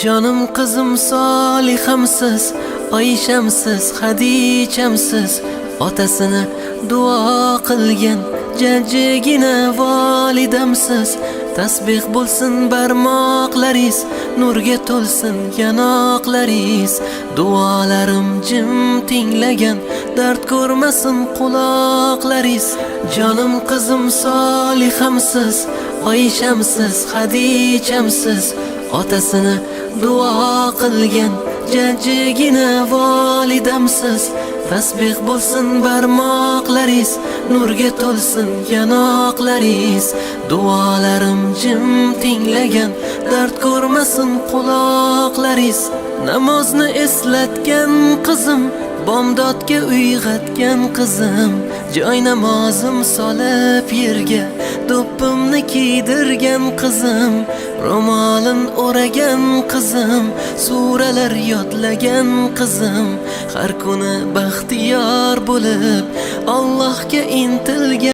Jonim qizim Solihamsiz, Oyshamsiz, Xadichamsiz, otasini duo qilgan jajjigina volidamsiz. Tasbih bo'lsin barmoqlaringiz, nurga to'lsin yanoqlaringiz. Duolarim jim tinglagan, dard ko'rmasin quloqlaringiz. Jonim qizim Solihamsiz, Oyshamsiz, Xadichamsiz, otasini duo qilgan jajjigina volidamsiz. Tasbih bo'lsin barmoqlaringiz, nurga to'lsin yanoqlaringiz. Duolarim jim tinglagan, dard ko'rmasin quloqlaringiz. Namozni eslatgan qizim, bomdodga uyg'atgan qizim, joy namozim solib yerga do'ppimni kiydirgan qizim, ro'molin o'ragan qizim, suralar yodlagan qizim, har kuni baxtiyor bo'lib Allohga intilgan